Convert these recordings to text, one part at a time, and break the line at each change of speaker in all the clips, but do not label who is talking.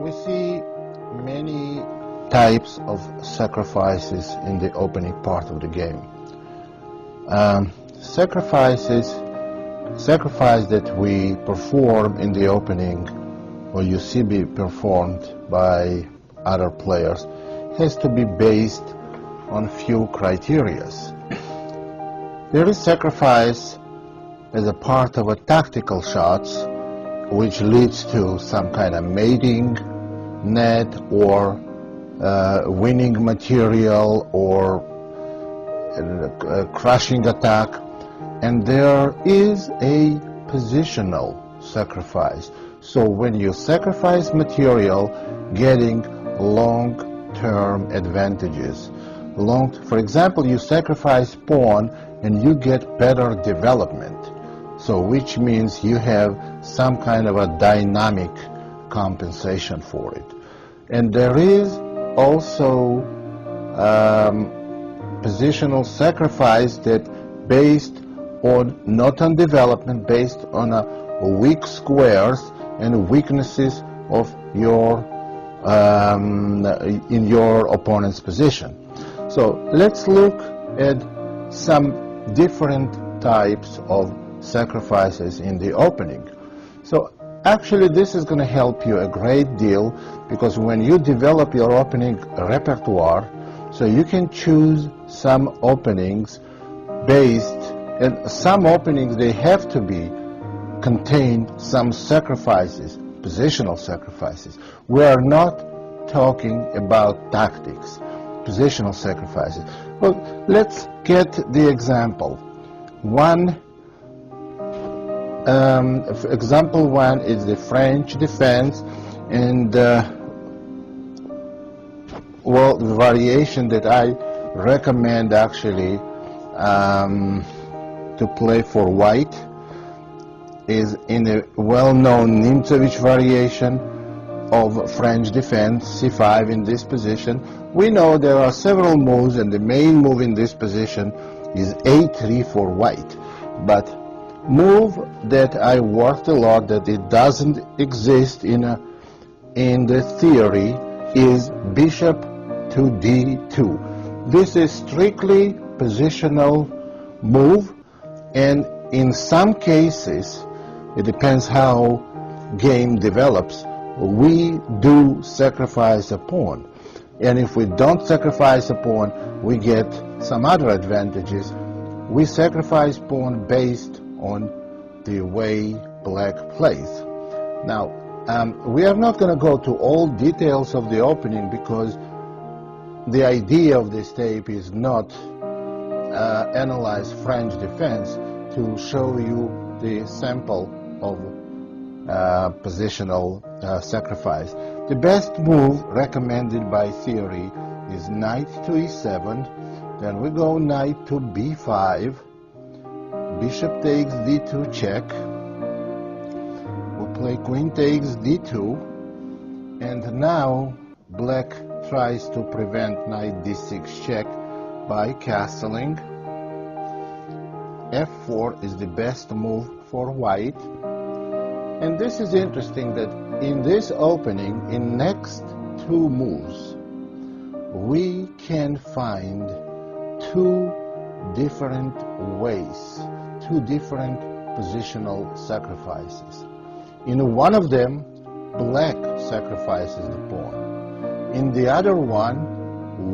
We see many types of sacrifices in the opening part of the game. Sacrifice that we perform in the opening, or you see be performed by other players, has to be based on few criteria. There is sacrifice as a part of a tactical shots, which leads to some kind of mating net or winning material or crushing attack, and there is a positional sacrifice. So when you sacrifice material, getting long-term advantages. For example, you sacrifice pawn and you get better development. So which means you have some kind of a dynamic compensation for it. And there is also positional sacrifice that based on not on development, based on weak squares and weaknesses of your in your opponent's position. So let's look at some different types of sacrifices in the opening. So actually this is going to help you a great deal, because when you develop your opening repertoire, so you can choose some openings based, and some openings they have to be contain some sacrifices, positional sacrifices. We are not talking about tactics, positional sacrifices. Well, let's get the example. Example one is the French defense, and well, the variation that I recommend actually to play for white is in a well-known Nimzovich variation of French defense, c5 in this position. We know there are several moves, and the main move in this position is a3 for white. But move that I worked a lot, that it doesn't exist in the theory, is bishop to d2. This is strictly positional move, and in some cases, it depends how game develops, we do sacrifice a pawn. And if we don't sacrifice a pawn, we get some other advantages. We sacrifice pawn based on the way black plays. Now, we are not going to go to all details of the opening, because the idea of this tape is not analyze French defense, to show you the sample of positional sacrifice. The best move recommended by theory is knight to e7, then we go knight to b5, bishop takes d2 check, we play queen takes d2, and now black tries to prevent knight d6 check by castling. f4 is the best move for white. And this is interesting that in this opening, in next two moves, we can find two different ways, two different positional sacrifices. In one of them, black sacrifices the pawn. In the other one,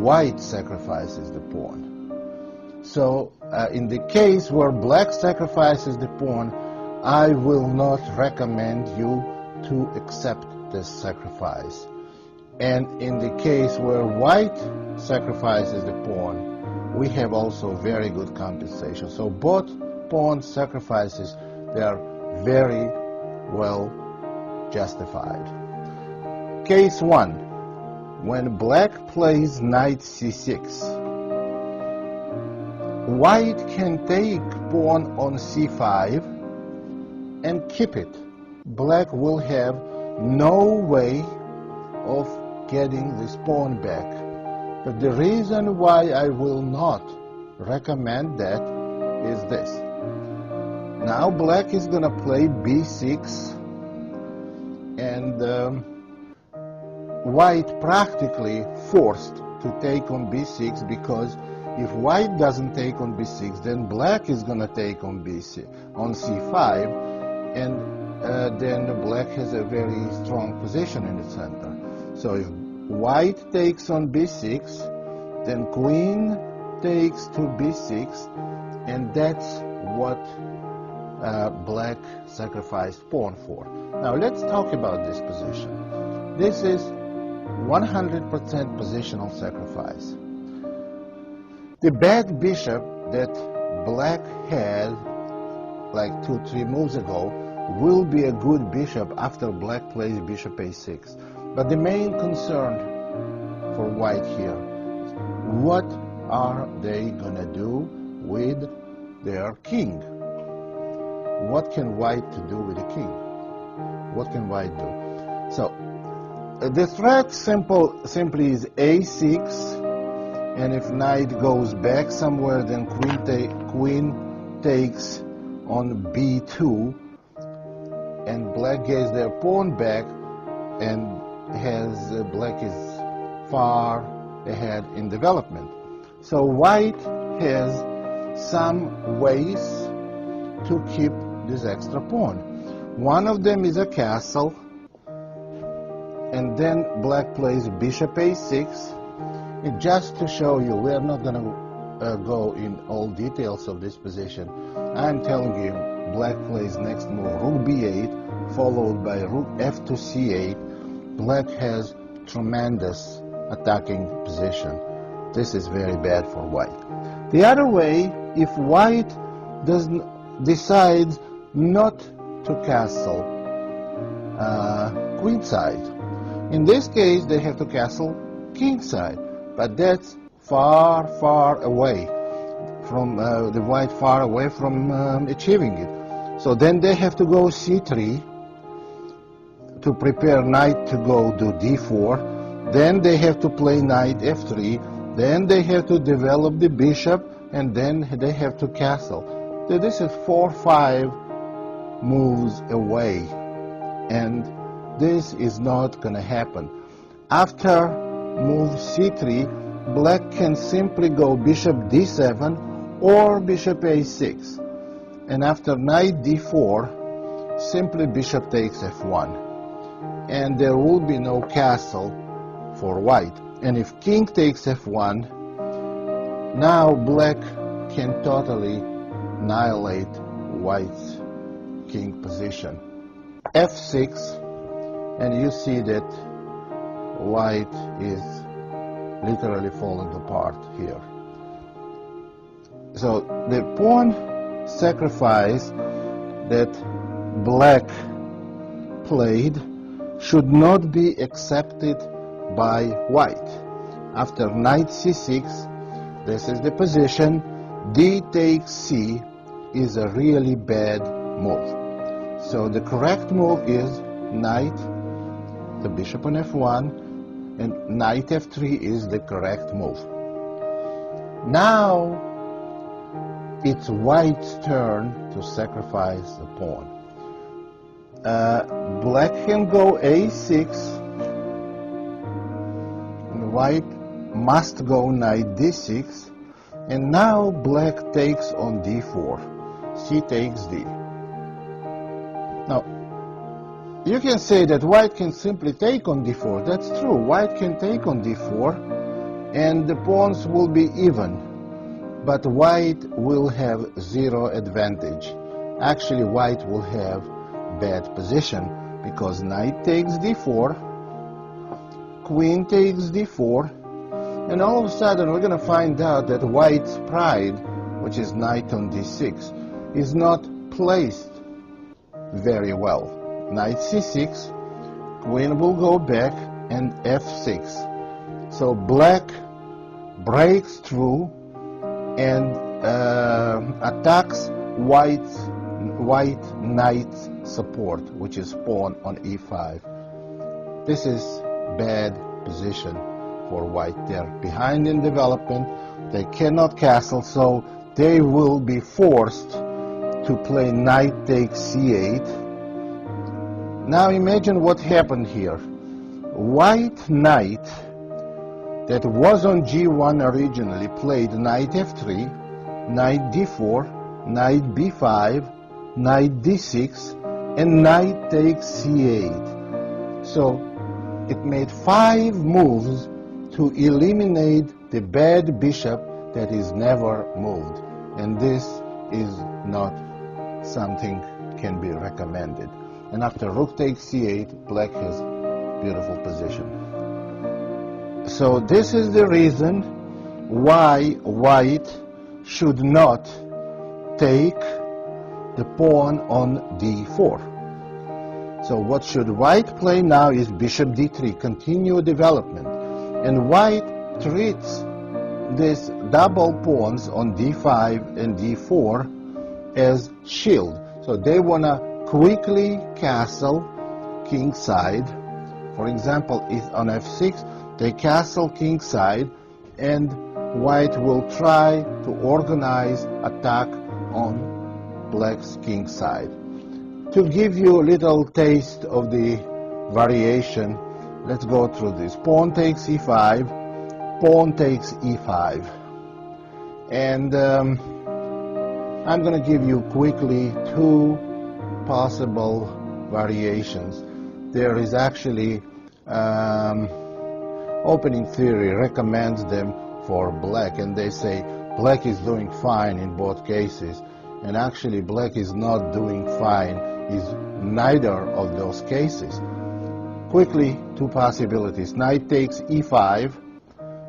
white sacrifices the pawn. So in the case where black sacrifices the pawn, I will not recommend you to accept this sacrifice. And in the case where white sacrifices the pawn, we have also very good compensation. So both pawn sacrifices, they are very well justified. Case 1. When black plays knight c6, white can take pawn on c5 and keep it. Black will have no way of getting this pawn back. But the reason why I will not recommend that is this. Now black is going to play b6, and white practically forced to take on b6, because if white doesn't take on b6, then black is going to take on on c5, and then black has a very strong position in the center. So if white takes on b6, then queen takes to b6, and that's what black sacrificed pawn for. Now let's talk about this position. This is 100% positional sacrifice. The bad bishop that black had like 2-3 moves ago will be a good bishop after black plays bishop a6. But the main concern for white here is what are they gonna do with their king? What can white do with the king? What can white do? So the threat simply is a6, and if knight goes back somewhere, then queen takes on b2, and black gets their pawn back, and black is far ahead in development. So white has some ways to keep this extra pawn. One of them is a castle, and then black plays bishop a6. And just to show you, we are not going to go in all details of this position. I'm telling you, black plays next move rook b8, followed by rook f to c8. Black has tremendous attacking position. This is very bad for white. The other way, if white decides not to castle queenside, in this case they have to castle kingside, but that's far away from the white, far away from achieving it. So then they have to go c3 to prepare knight to go to d4. Then they have to play knight f3. Then they have to develop the bishop, and then they have to castle. So this is 4-5 moves away, and this is not going to happen. After move c3, black can simply go bishop d7 or bishop a6, and after knight d4, simply bishop takes f1, and there will be no castle for white. And if king takes f1, now black can totally annihilate white's king position. f6, and you see that white is literally falling apart here. So the pawn sacrifice that black played should not be accepted by white. After knight c6, this is the position. D takes c is a really bad move. So the correct move is knight, the bishop on f1, and knight f3 is the correct move. Now it's white's turn to sacrifice the pawn. Black can go a6, and white must go knight d6, and now black takes on d4. C takes d. Now, you can say that white can simply take on d4. That's true. White can take on d4, and the pawns will be even. But white will have zero advantage. Actually, white will have bad position, because knight takes d4, queen takes d4, and all of a sudden we're going to find out that white's pride, which is knight on d6, is not placed very well. Knight c6, queen will go back, and f6. So black breaks through and attacks white knight's support, which is pawn on e5. This is bad position for white. They're behind in development. They cannot castle, so they will be forced to play knight takes c8. Now imagine what happened here. white knight that was on g1 originally played knight f3, knight d4, knight b5, knight d6, and knight takes c8. So it made 5 moves to eliminate the bad bishop that is never moved. And this is not something can be recommended. And after rook takes c8, black has beautiful position. So this is the reason why white should not take the pawn on d4. So what should white play now is bishop d3, continue development. And white treats these double pawns on d5 and d4 as shield. So they want to quickly castle king side. For example, if on f6 they castle king side, and white will try to organize attack on black's king side. To give you a little taste of the variation, let's go through this. Pawn takes e5, pawn takes e5. And I'm going to give you quickly 2 possible variations. There is actually opening theory recommends them for black, and they say black is doing fine in both cases. And actually black is not doing fine, is neither of those cases. Quickly, 2 possibilities. Knight takes e5,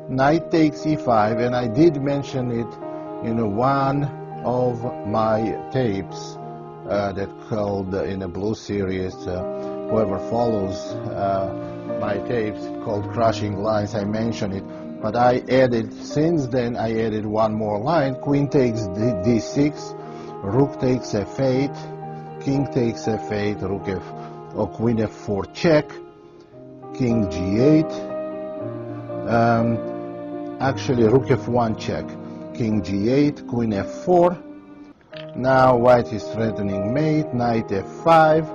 knight takes e5, and I did mention it in one of my tapes that called in a blue series. Whoever follows my tapes called Crushing Lines, I mentioned it. But I added, since then, I added one more line. Queen takes d6, rook takes f8, king takes f8, rook f, or queen f4 check, king g8, actually rook f1 check, king g8, queen f4. Now white is threatening mate, knight f5,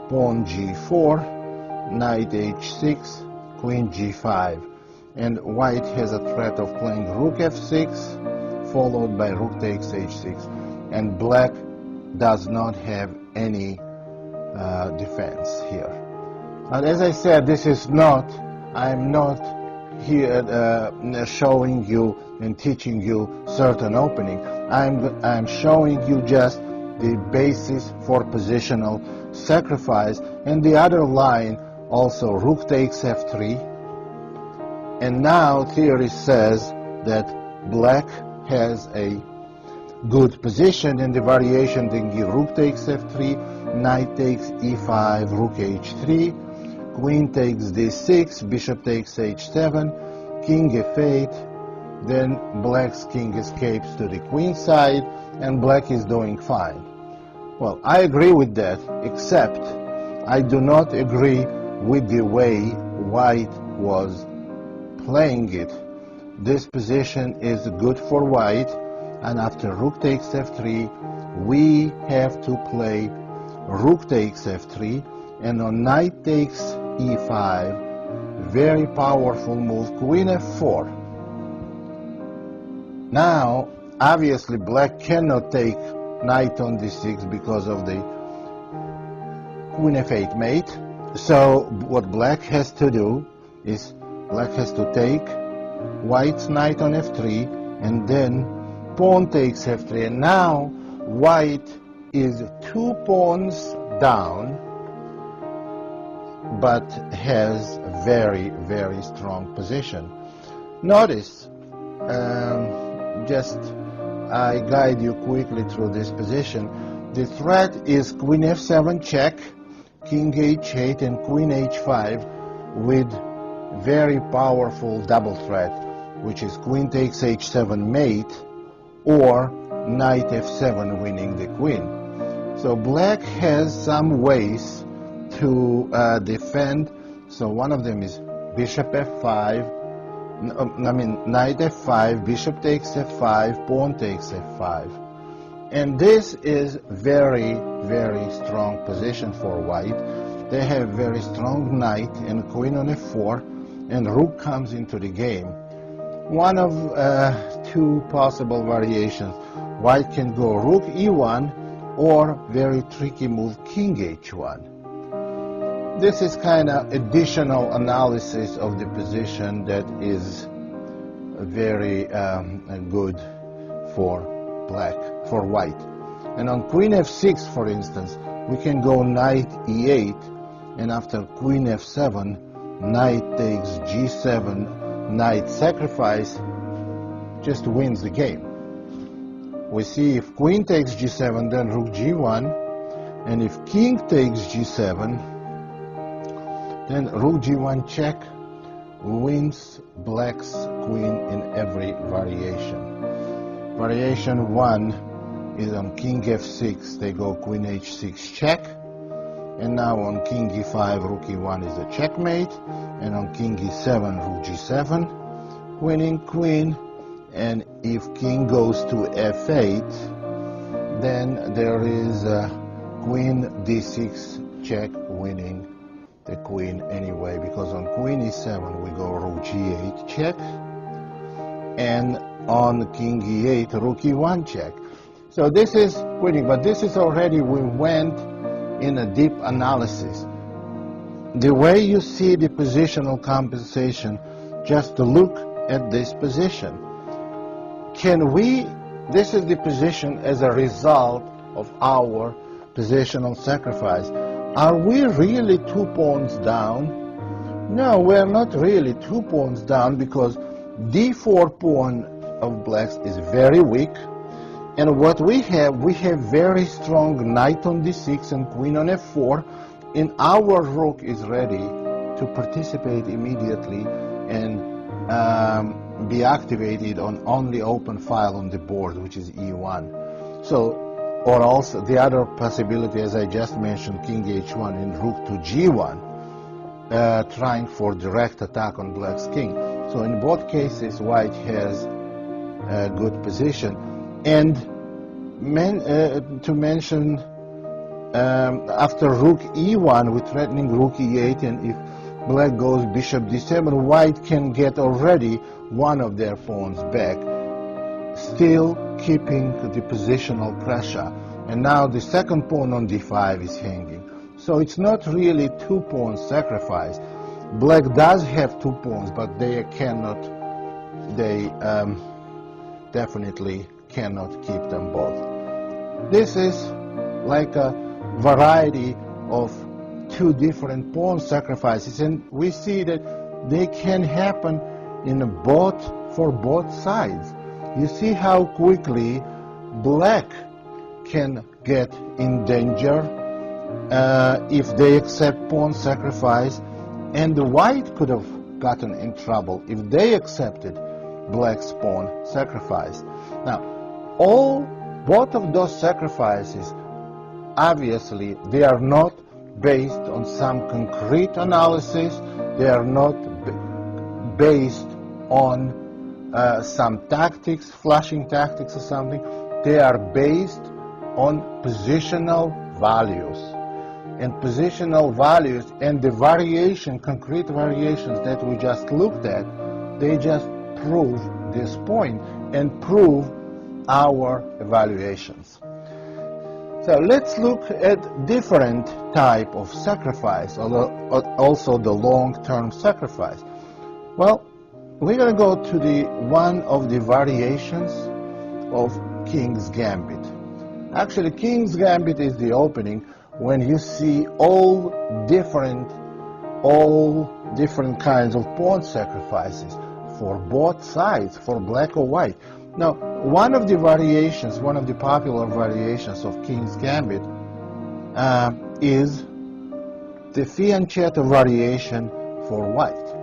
pawn g4, knight h6, queen g5. And white has a threat of playing rook f6, followed by rook takes h6. And black does not have any defense here. But as I said, this is not, I'm not here showing you and teaching you certain opening. I'm showing you just the basis for positional sacrifice. And the other line also, rook takes f3. And now theory says that black has a good position, in the variation they give rook takes f3, knight takes e5, rook h3, queen takes d6, bishop takes h7, king f8, then black's king escapes to the queen side, and black is doing fine. Well, I agree with that, except I do not agree with the way white was playing it. This position is good for white, and after rook takes f3, we have to play rook takes f3, and on knight takes e5, very powerful move, queen f4. Now, obviously, black cannot take knight on d6 because of the queen f8 mate. So what black has to do is black has to take white's knight on f3, and then pawn takes f3. And now white is 2 pawns down, but has very, very strong position. Notice, just I guide you quickly through this position. The threat is queen f7 check, king h8, and queen h5 with very powerful double threat, which is queen takes h7 mate or knight f7 winning the queen. So black has some ways to defend. So one of them is bishop f5, knight f5, bishop takes f5, pawn takes f5. And this is very, very strong position for white. they have very strong knight and queen on f4, and rook comes into the game. One of two possible variations. White can go rook e1 or very tricky move king h1. This is kind of additional analysis of the position that is very good for white. And on queen f6, for instance, we can go knight e8, and after queen f7, knight takes g7, knight sacrifice, just wins the game. We see if queen takes g7, then rook g1, and if king takes g7, then rook g1 check wins black's queen in every variation. Variation 1 is on king f6, they go queen h6 check, and now on king e5, rook e1 is a checkmate, and on king e7, rook g7, winning queen, and if king goes to f8, then there is queen d6 check, winning the queen anyway, because on queen e7 we go rook g8 check, and on king e8 rook e1 check. So this is winning, but this is already, we went in a deep analysis. The way you see the positional compensation, just to look at this position. This is the position as a result of our positional sacrifice. Are we really 2 pawns down? No, we're not really 2 pawns down, because d4 pawn of blacks is very weak. And what we have very strong knight on d6 and queen on f4, and our rook is ready to participate immediately and be activated on only open file on the board, which is e1. So, or also the other possibility, as I just mentioned, king h1 and rook to g1, trying for direct attack on black's king. So in both cases, white has a good position. And to mention, after rook e1, we're threatening rook e8, and if black goes bishop d7, white can get already one of their pawns back, still keeping the positional pressure. And now the second pawn on d5 is hanging. So it's not really 2 pawns sacrifice. Black does have 2 pawns, but they definitely cannot keep them both. This is like a variety of 2 different pawn sacrifices, and we see that they can happen for both sides. You see how quickly black can get in danger if they accept pawn sacrifice, and the white could have gotten in trouble if they accepted black's pawn sacrifice. Now, both of those sacrifices, obviously, they are not based on some concrete analysis. They are not based on some tactics, flashing tactics or something. They are based on positional values. And positional values and the concrete variations that we just looked at, they just prove this point and prove our evaluations. So let's look at different type of sacrifice, also the long-term sacrifice. Well, we're going to go to one of the variations of King's Gambit. Actually, King's Gambit is the opening when you see all different kinds of pawn sacrifices for both sides, for black or white. Now, one of the popular variations of King's Gambit is the fianchetto variation for white.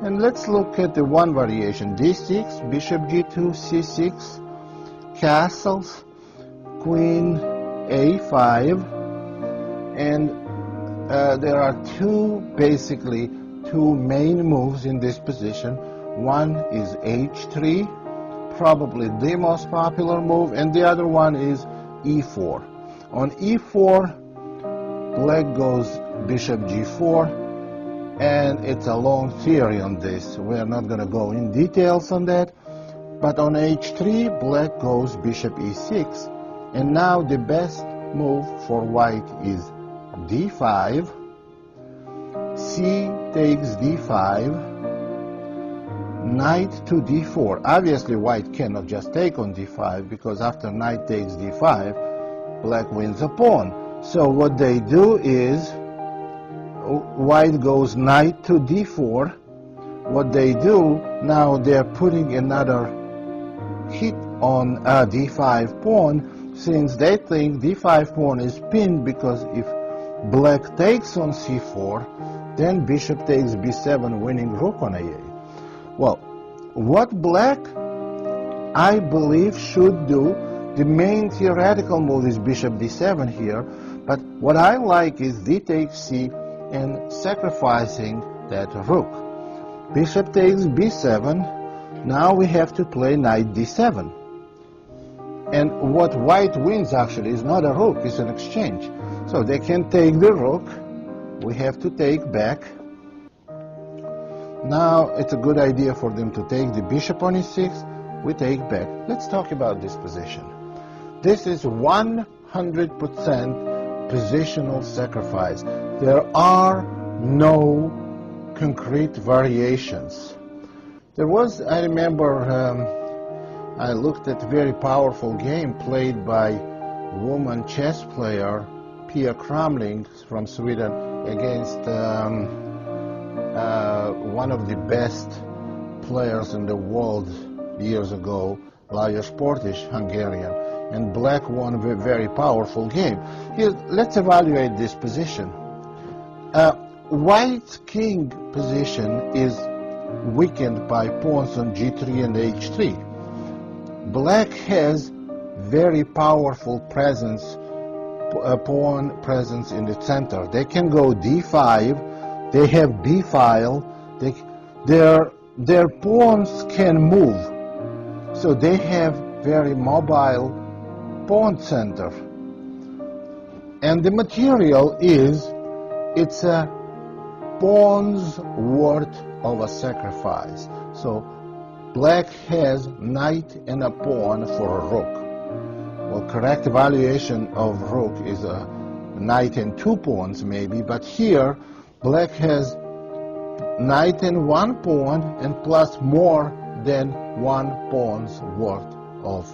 And let's look at the one variation, d6, bishop g2, c6, castles, queen a5, and there are basically two main moves in this position. One is h3, probably the most popular move, and the other one is e4. On e4, black goes bishop g4, and it's a long theory on this. We are not going to go in details on that, but on h3 black goes bishop e6, and now the best move for white is d5, c takes d5, knight to d4. Obviously white cannot just take on d5, because after knight takes d5 black wins a pawn. So what they do is white goes knight to d4. What they do now, they're putting another hit on d5 pawn, since they think d5 pawn is pinned, because if black takes on c4 then bishop takes b7, winning rook on a8. Well, what black, I believe, should do, the main theoretical move is bishop d7 here, but what I like is d takes c and sacrificing that rook. Bishop takes b7, now we have to play knight d7. And what white wins actually is not a rook, it's an exchange. So they can take the rook, we have to take back. Now it's a good idea for them to take the bishop on e6, we take back. Let's talk about this position. This is 100% positional sacrifice. There are no concrete variations. There was, I remember, I looked at a very powerful game played by woman chess player Pia Kramling from Sweden against one of the best players in the world years ago, Lajos Portis, Hungarian, and black won a very powerful game. Here, let's evaluate this position. White's king position is weakened by pawns on g3 and h3. Black has very powerful presence, pawn presence in the center. They can go d5, they have b file, their pawns can move, so they have very mobile pawn center. And the material is, it's a pawn's worth of a sacrifice. So black has knight and a pawn for a rook. Well, correct evaluation of rook is a knight and two pawns maybe, but here black has knight and one pawn and plus more than one pawn's worth of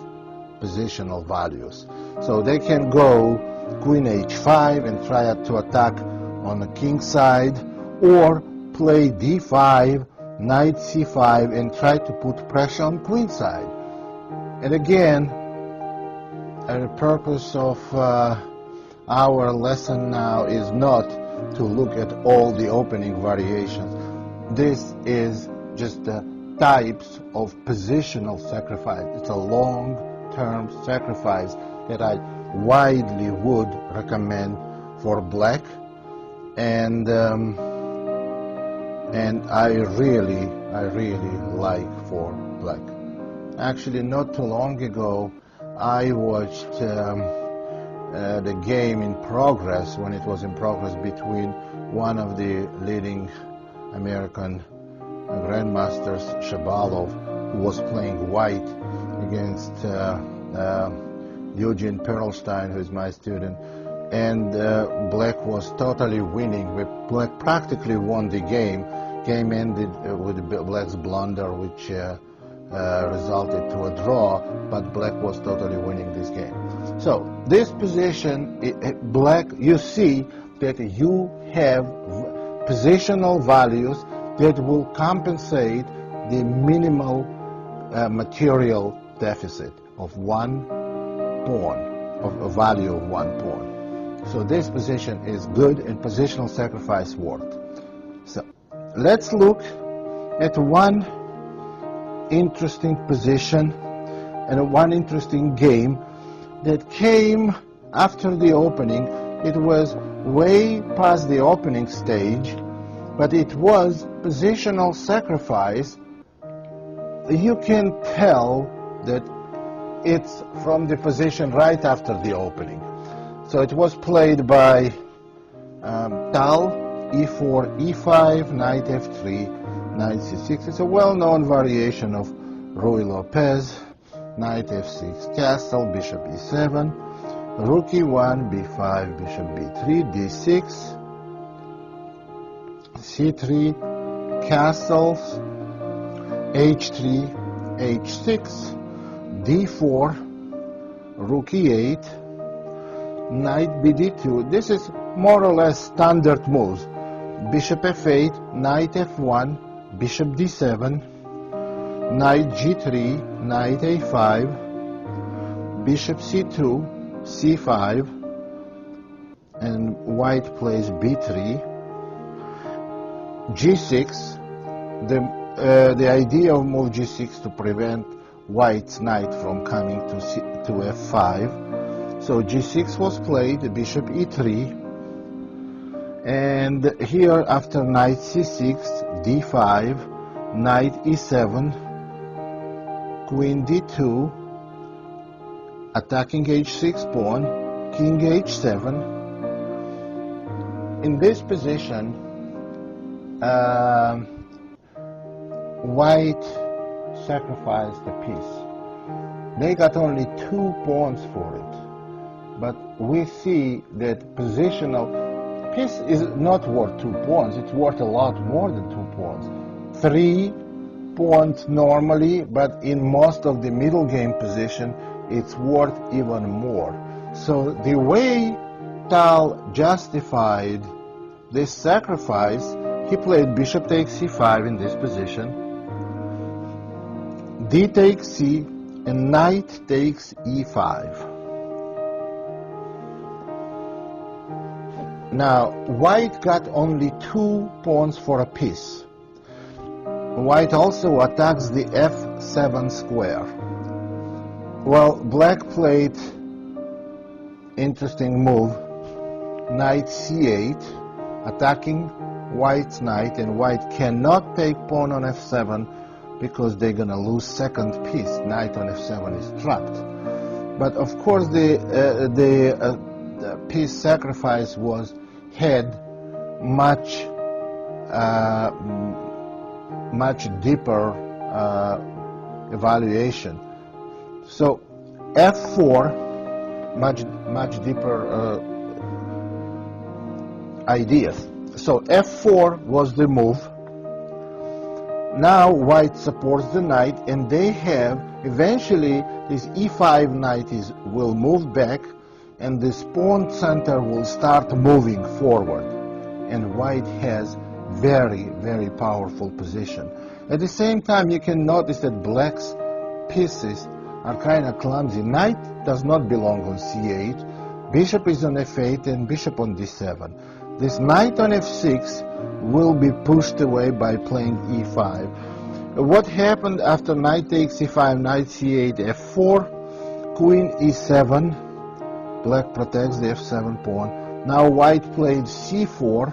positional values. So they can go queen h5 and try to attack on the king side, or play d5, knight c5 and try to put pressure on queen side. And again, the purpose of our lesson now is not to look at all the opening variations. This is just the types of positional sacrifice. It's a long-term sacrifice that I widely would recommend for black, and I really like for black. Actually, not too long ago, I watched the game in progress, when it was in progress, between one of the leading American grandmasters, Shabalov, who was playing white, against Eugene Perlstein, who is my student, and black was totally winning. Black practically won the game. Game ended with black's blunder, which resulted to a draw, but black was totally winning this game. So this position, black, you see that you have positional values that will compensate the minimal material deficit of one pawn, of a value of one pawn. So this position is good and positional sacrifice worked. So let's look at one interesting position and one interesting game that came after the opening. It was way past the opening stage, but it was positional sacrifice. You can tell that it's from the position right after the opening. So it was played by Tal, e4, e5, knight f3, knight c6. It's a well-known variation of Ruy Lopez. Knight f6, castle, bishop e7, rook e1, b5, bishop b3, d6, c3, castles, h3, h6, d4, rook e8, knight bd2. This is more or less standard moves. Bishop f8, knight f1, bishop d7, knight g3, knight a5, bishop c2, c5, and white plays b3, g6. The idea of move g6 to prevent white's knight from coming to f5. So g6 was played, bishop e3, and here after knight c6, d5, knight e7, queen d2, attacking h6 pawn, king h7. In this position, white sacrificed a piece. They got only 2 pawns for it, but we see that positional piece is not worth 2 pawns. It's worth a lot more than 2 pawns. 3 pawns normally, but in most of the middle game position, it's worth even more. So the way Tal justified this sacrifice, he played bishop takes c5 in this position, d takes c, and knight takes e5. Now, white got only 2 pawns for a piece. White also attacks the f7 square. Well, black played interesting move, knight c8, attacking white's knight, and white cannot take pawn on f7 because they're gonna lose second piece. Knight on f7 is trapped. But of course the piece sacrifice had much deeper evaluation. So f4, much deeper ideas. So f4 was the move. Now white supports the knight, and they have eventually this e5 knight will move back, and this pawn center will start moving forward, and white has very, very powerful position. At the same time, you can notice that black's pieces are kind of clumsy. Knight does not belong on c8, bishop is on f8, and bishop on d7. This knight on f6 will be pushed away by playing e5. What happened after knight takes e5, knight c8, f4, queen e7, black protects the f7 pawn. Now white played c4,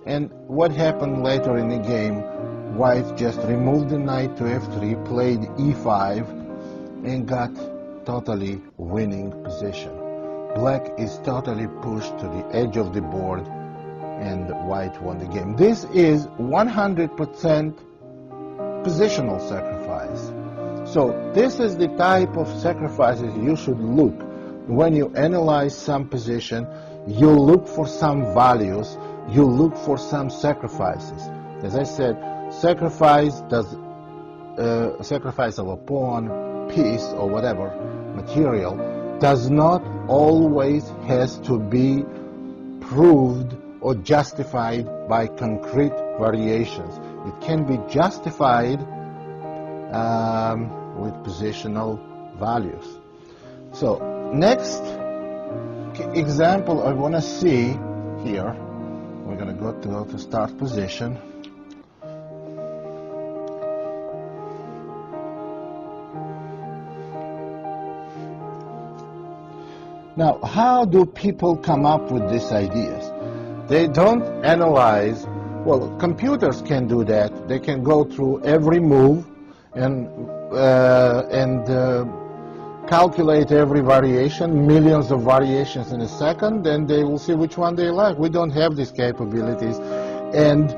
and what happened later in the game, white just removed the knight to f3, played e5, and got totally winning position. Black is totally pushed to the edge of the board, and white won the game. This is 100% positional sacrifice. So this is the type of sacrifices you should look. When you analyze some position, you look for some values, you look for some sacrifices. As I said, sacrifice of a pawn, piece, or whatever material does not always has to be proved or justified by concrete variations. It can be justified with positional values. So next example I want to see here, we're going to go to start position. Now, how do people come up with these ideas? They don't analyze. Well, computers can do that. They can go through every move and calculate every variation, millions of variations in a second, then they will see which one they like. We don't have these capabilities. And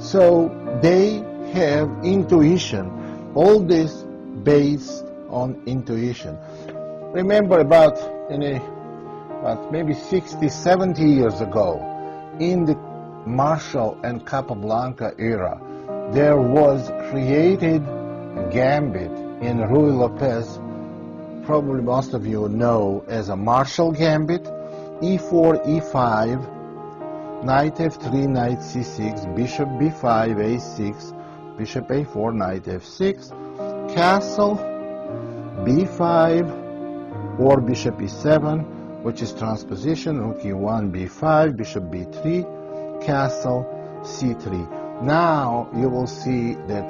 so they have intuition. All this based on intuition. Remember about maybe 60, 70 years ago, in the Marshall and Capablanca era, there was created a gambit in Ruy Lopez, probably most of you know as a Marshall gambit, e4, e5, knight f3, knight c6, bishop b5, a6, bishop a4, knight f6, castle, b5, or bishop e7, which is transposition, rook e1, b5, bishop b3, castle, c3. Now you will see that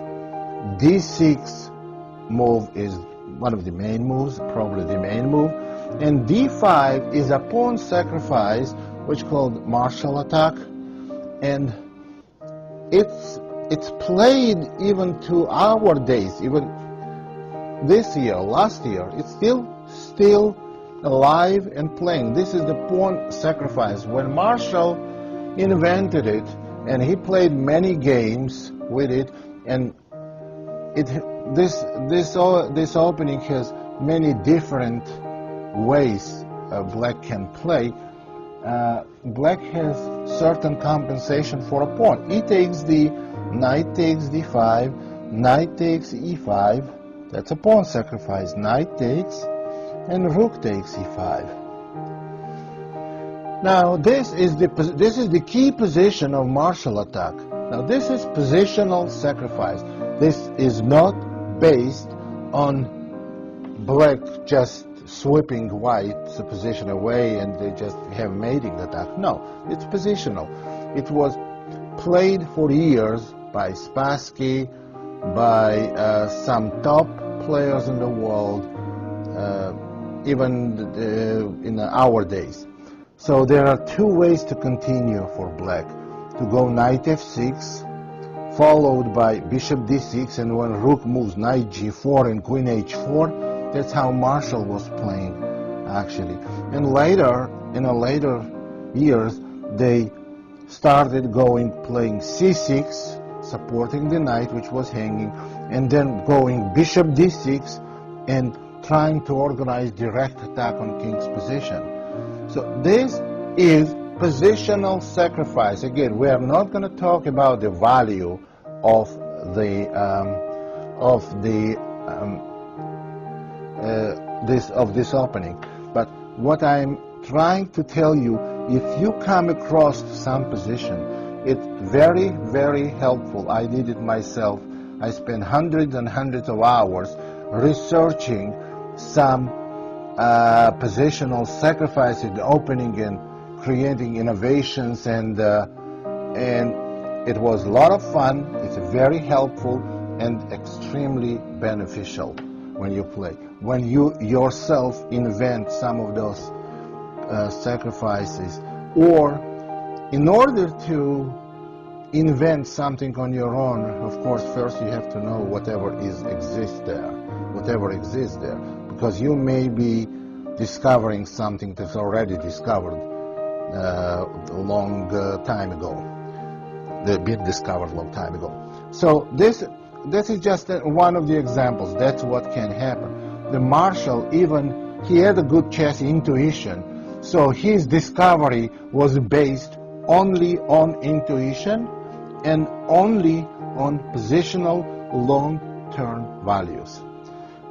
d6 move is one of the main moves, probably the main move, and d5 is a pawn sacrifice, which is called Marshall attack, and it's played even to our days, even this year, last year, it's still alive and playing. This is the pawn sacrifice. When Marshall invented it, and he played many games with it, and this opening has many different ways black can play. Black has certain compensation for a pawn. He takes the knight takes d5, knight takes e5. That's a pawn sacrifice. Knight takes, and rook takes e5. Now this is the key position of Marshall attack. Now this is positional sacrifice. This is not based on black just sweeping white's position away and they just have mating attack. No, it's positional. It was played for years by Spassky, by some top players in the world, even in our days. So there are two ways to continue for black. To go knight f6, followed by bishop d6, and when rook moves knight g4 and queen h4, that's how Marshall was playing, actually. And later, in the later years, they started playing c6, supporting the knight, which was hanging, and then going bishop d6 and trying to organize direct attack on king's position. So this is positional sacrifice. Again, we are not going to talk about the value of this opening, but what I'm trying to tell you, if you come across some position, it's very, very helpful. I did it myself. I spent hundreds and hundreds of hours researching some positional sacrifice in the opening and creating innovations, and it was a lot of fun. It's very helpful and extremely beneficial when you play. When you yourself invent some of those sacrifices, or in order to invent something on your own, of course, first you have to know whatever exists there, because you may be discovering something that's already discovered a long time ago. They've been discovered a long time ago. So this is just one of the examples. That's what can happen. The Marshall, he had a good chess intuition, so his discovery was based only on intuition and only on positional long-term values.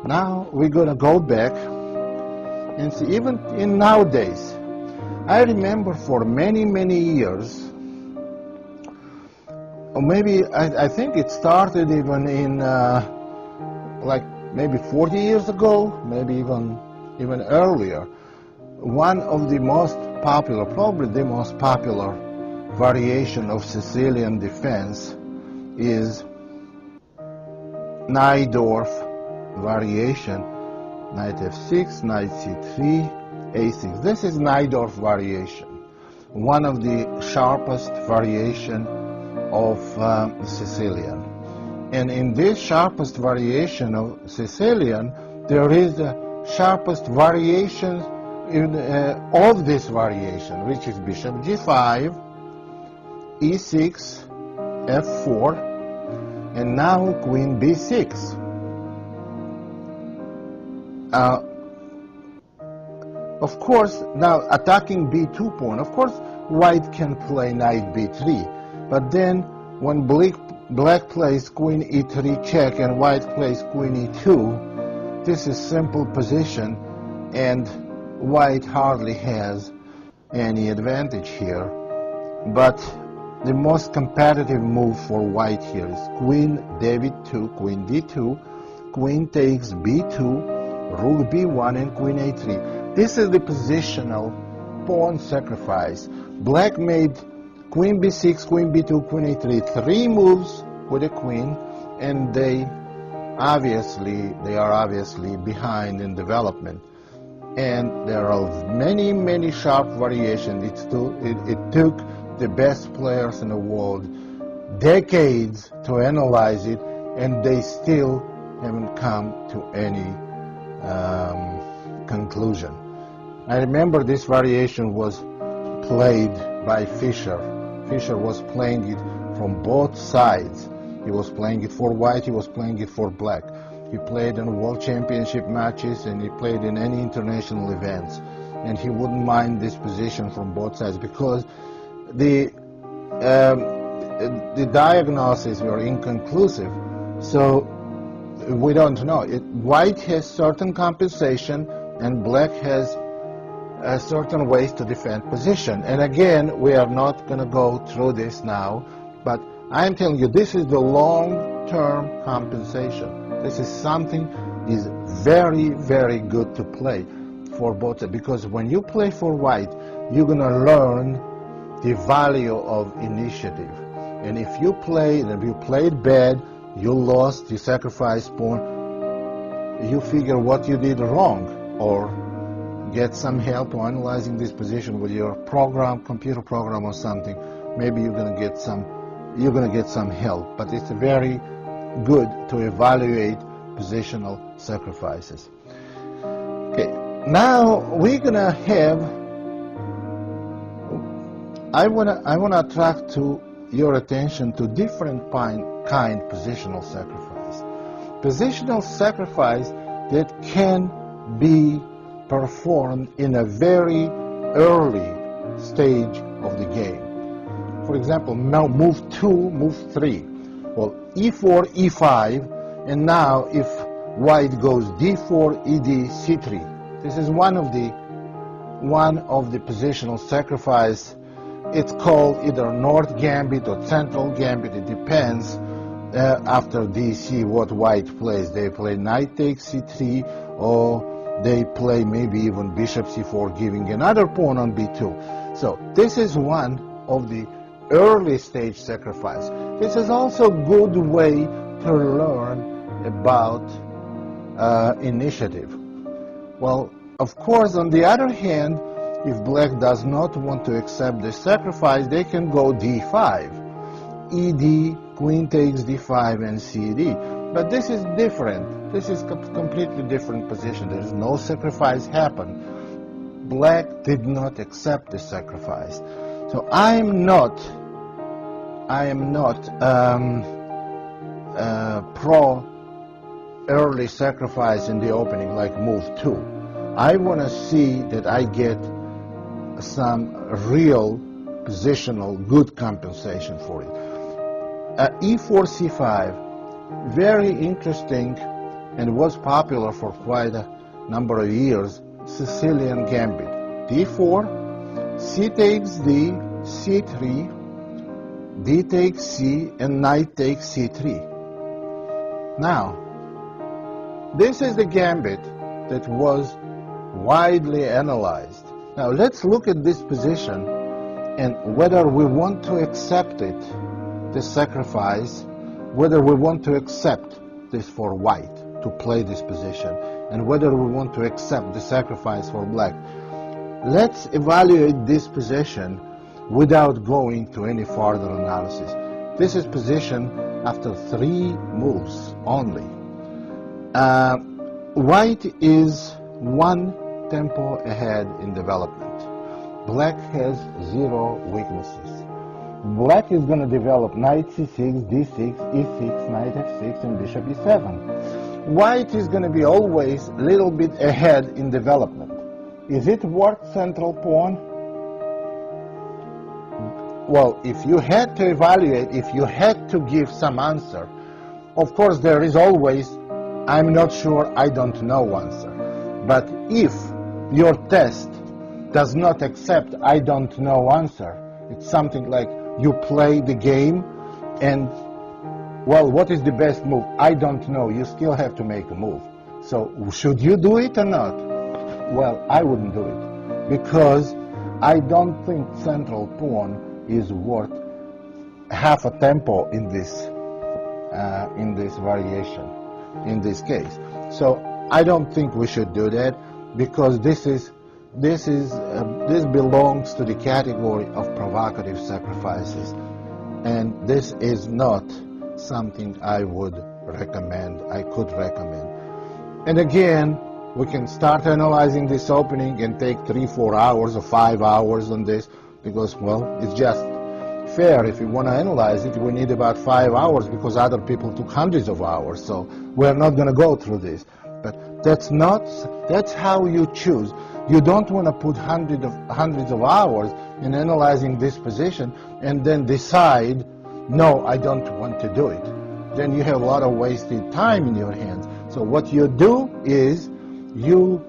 Now we're going to go back and see, even in nowadays, I remember for many, many years, or maybe I think it started even in like maybe 40 years ago, maybe even earlier. One of the most popular, probably the most popular variation of Sicilian defense is Najdorf variation. Knight f6, knight c3, a6. This is Najdorf variation, one of the sharpest variation of Sicilian. And in this sharpest variation of Sicilian, there is a sharpest variations of this variation, which is bishop g5, e6, f4, and now queen b6. Of course, now attacking b2 pawn, of course, white can play knight b3, but then when black plays queen e3 check and white plays queen e2, this is simple position, and white hardly has any advantage here. But the most competitive move for white here is queen d2, queen d2, queen takes b2, rook b1, and queen a3. This is the positional pawn sacrifice. Black made queen b6, queen b2, queen a3, 3 moves with a queen, and they are obviously behind in development. And there are many sharp variations. It took the best players in the world decades to analyze it, and they still haven't come to any conclusion. I remember this variation was played by Fischer. Fischer was playing it from both sides. He was playing it for white, he was playing it for black. He played in world championship matches, and he played in any international events. And he wouldn't mind this position from both sides, because the diagnosis were inconclusive. So we don't know. White has certain compensation, and black has certain ways to defend position. And again, we are not going to go through this now, but I'm telling you, this is the long-term compensation. This is something is very good to play for both, because when you play for white, you're going to learn the value of initiative. And if you played bad, you lost, you sacrificed pawn, you figure what you did wrong, or get some help to analyzing this position with your computer program or something. Maybe you're going to get some help, but it's very good to evaluate positional sacrifices. Okay, now we're going to have, I want to attract to your attention to different kind positional sacrifice. Positional sacrifice that can be performed in a very early stage of the game. For example, now move 2, move 3. Well, e4, e5, and now if white goes d4, ed, c3. This is one of the positional sacrifice. It's called either North Gambit or Central Gambit. It depends after dc what white plays. They play knight takes c3, or they play maybe even bishop c4, giving another pawn on b2. So this is one of the early stage sacrifice. This is also a good way to learn about initiative. Well, of course, on the other hand, if black does not want to accept the sacrifice, they can go d5, ed, queen takes d5, and cd. But this is different. This is a completely different position. There is no sacrifice happen. Black did not accept the sacrifice. So I am not pro early sacrifice in the opening, like move 2. I want to see that I get some real positional good compensation for it. e4, c5, very interesting, and was popular for quite a number of years. Sicilian gambit. d4, c takes d, c3, d takes c, and knight takes c3. Now, this is the gambit that was widely analyzed. Now let's look at this position and whether we want to accept it, the sacrifice, whether we want to accept this for white to play this position, and whether we want to accept the sacrifice for black. Let's evaluate this position without going to any further analysis. This is position after 3 moves only. White is one tempo ahead in development. Black has 0 weaknesses. Black is going to develop knight c6, d6, e6, knight f6, and bishop e7. White is going to be always a little bit ahead in development. Is it worth central pawn? Well, if you had to evaluate, if you had to give some answer, of course there is always, I'm not sure, I don't know answer. But if your test does not accept I don't know answer, it's something like you play the game and, well, what is the best move? I don't know. You still have to make a move. So should you do it or not? Well, I wouldn't do it because I don't think central pawn is worth half a tempo in this variation, in this case. So I don't think we should do that because this belongs to the category of provocative sacrifices, and this is not something I would recommend, I could recommend. And again, we can start analyzing this opening and take 3-4 hours or 5 hours on this because, well, it's just fair. If you want to analyze it, we need about 5 hours because other people took hundreds of hours, so we're not going to go through this. But that's how you choose. You don't want to put hundreds of hours in analyzing this position and then decide, no, I don't want to do it. Then you have a lot of wasted time in your hands. So what you do is you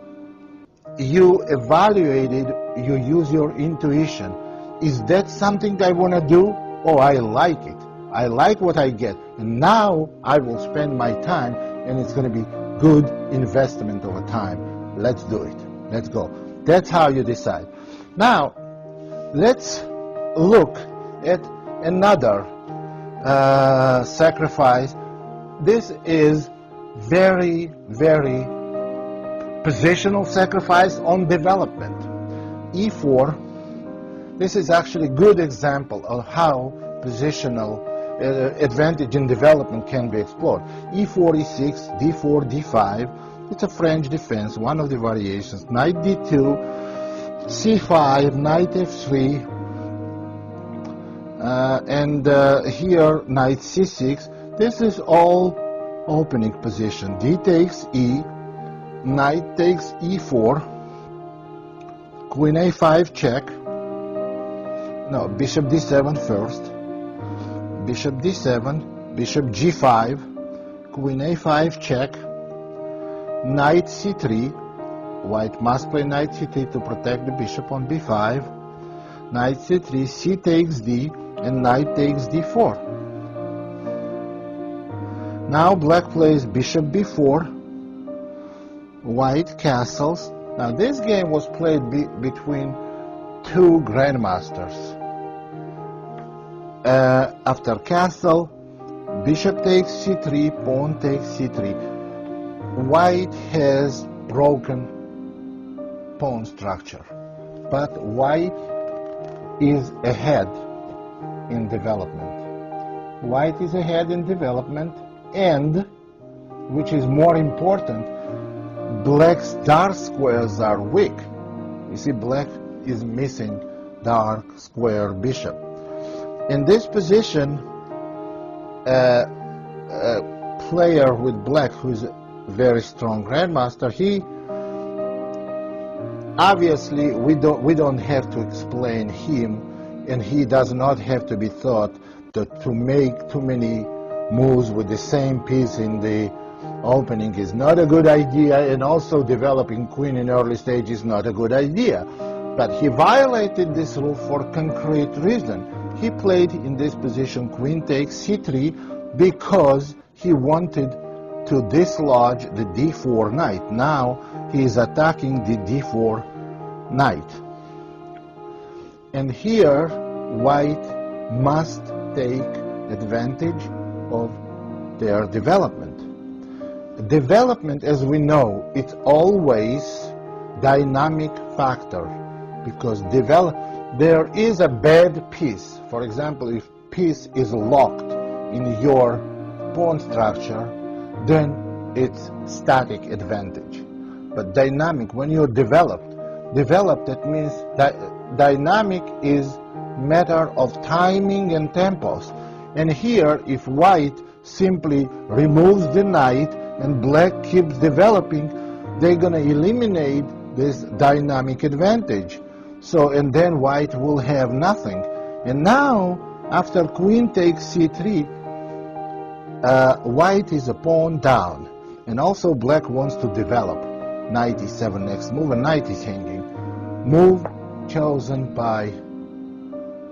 evaluate it, you use your intuition. Is that something I want to do? Oh, I like it. I like what I get. And now I will spend my time, and it's going to be good investment over time. Let's do it. Let's go. That's how you decide. Now, let's look at another sacrifice. This is very, very positional sacrifice on development. E4. This is actually a good example of how positional advantage in development can be explored. E4, E6, D4, D5. It's a French defense, one of the variations. Knight D2, C5, Knight F3, and here Knight C6. This is all opening position. D takes E, Knight takes E4, Queen A5 check. No, Bishop D7 first. Bishop D7, Bishop G5, Queen A5 check, Knight C3. White must play Knight C3 to protect the bishop on B5. Knight C3, C takes D, and Knight takes D4. Now Black plays Bishop B4. White castles. Now this game was played between two grandmasters. After castle, bishop takes c3, pawn takes c3. White has broken pawn structure, but white is ahead in development. White is ahead in development, and, which is more important, black's dark squares are weak. You see, black is missing dark square bishop. In this position, a player with black who's a very strong grandmaster, he obviously we don't have to explain him, and he does not have to be thought to make too many moves with the same piece in the opening is not a good idea, and also developing queen in early stage is not a good idea. But he violated this rule for a concrete reason. He played in this position queen takes c3 because he wanted to dislodge the d4 knight. Now he is attacking the d4 knight. And here white must take advantage of their development. Development, as we know, it's always dynamic factor, because there is a bad piece. For example, if piece is locked in your pawn structure, then it's static advantage. but dynamic. When you're developed, that means that dynamic is matter of timing and tempos. And here, if white simply removes the knight and black keeps developing, they're going to eliminate this dynamic advantage. So, and then white will have nothing. And now, after queen takes c3, white is a pawn down. And also black wants to develop. Knight e7 next move, and knight is hanging. Move chosen by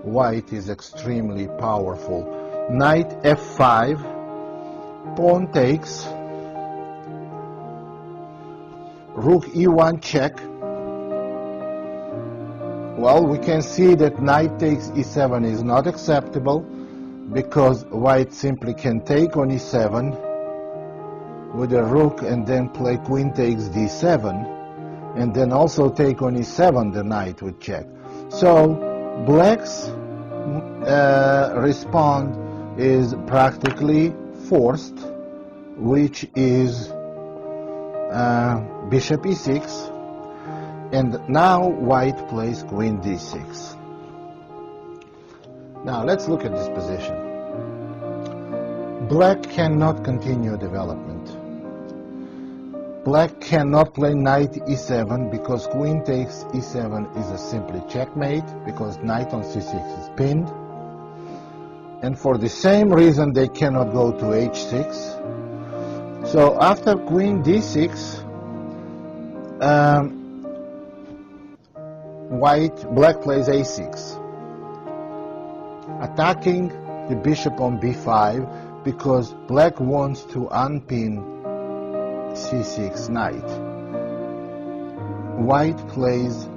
white is extremely powerful. Knight f5, pawn takes, rook e1 check. Well, we can see that knight takes e7 is not acceptable because white simply can take on e7 with a rook and then play queen takes d7 and then also take on e7 the knight with check. So black's response is practically forced, which is bishop e6, and now white plays queen d6. Now let's look at this position. Black cannot continue development. Black cannot play knight e7 because queen takes e7 is a simply checkmate because knight on c6 is pinned. And for the same reason they cannot go to h6. So after queen d6, black plays a6, attacking the bishop on b5 because black wants to unpin c6 knight. White plays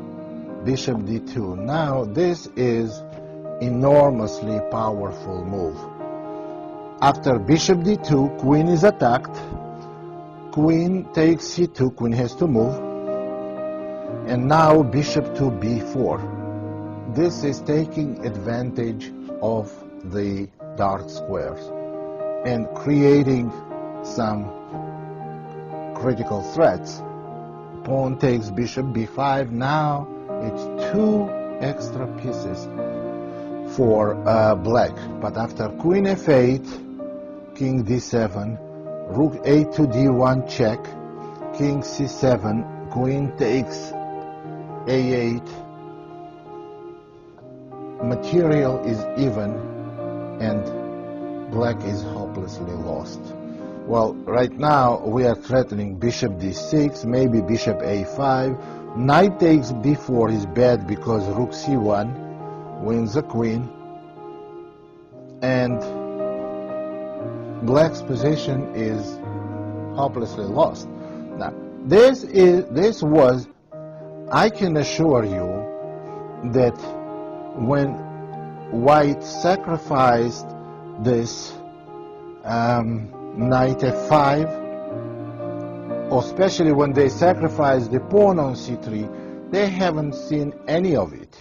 bishop d2. Now this is enormously powerful move. After bishop d2, queen is attacked. Queen takes c2, queen has to move. And now bishop to b4. This is taking advantage of the dark squares and creating some critical threats. Pawn takes bishop b5. Now it's 2 extra pieces for black. But after queen f8, king d7, rook a2 d1 check, king c7, queen takes a8, material is even and black is hopelessly lost. Well, right now we are threatening bishop d6, maybe bishop a5. Knight takes b4 is bad because rook c1 wins the queen, and black's position is hopelessly lost. Now, I can assure you that when white sacrificed this knight f5, or especially when they sacrificed the pawn on c3, they haven't seen any of it.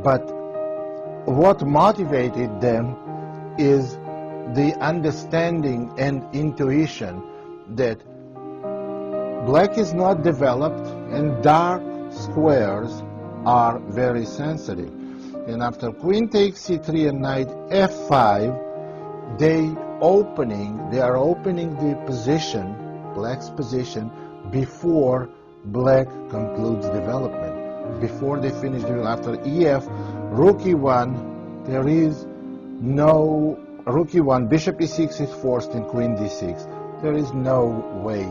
But what motivated them is the understanding and intuition that black is not developed and dark squares are very sensitive. And after queen takes c3 and knight f5, they are opening the position, black's position, before black concludes development. Before they finish after ef, rook e1, there is no rook e1, bishop e6 is forced in queen d6. There is no way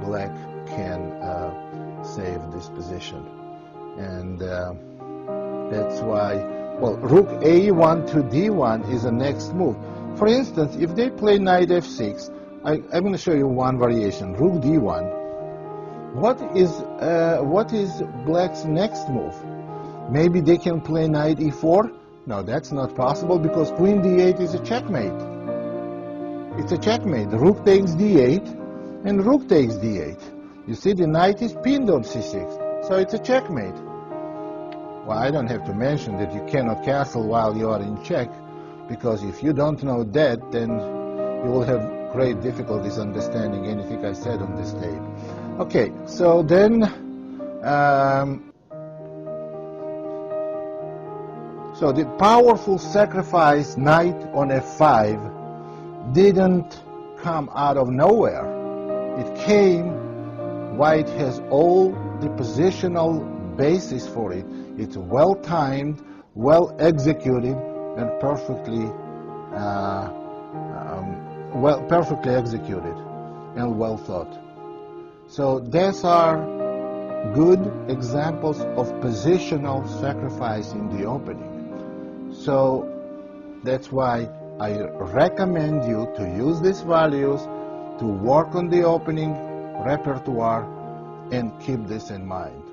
black can save this position. And that's why, well, rook a1 to d1 is the next move. For instance, if they play knight f6, I'm going to show you one variation, rook d1. What is black's next move? Maybe they can play knight e4? No, that's not possible because queen d8 is a checkmate. It's a checkmate. Rook takes d8 and rook takes d8. You see, the knight is pinned on c6, so it's a checkmate. Well, I don't have to mention that you cannot castle while you are in check, because if you don't know that, then you will have great difficulties understanding anything I said on this tape. Okay, so then so the powerful sacrifice knight on f5 didn't come out of nowhere. It came, white has all the positional basis for it. It's well timed, well executed, and perfectly executed and well thought. So these are good examples of positional sacrifice in the opening. So that's why I recommend you to use these values to work on the opening repertoire and keep this in mind.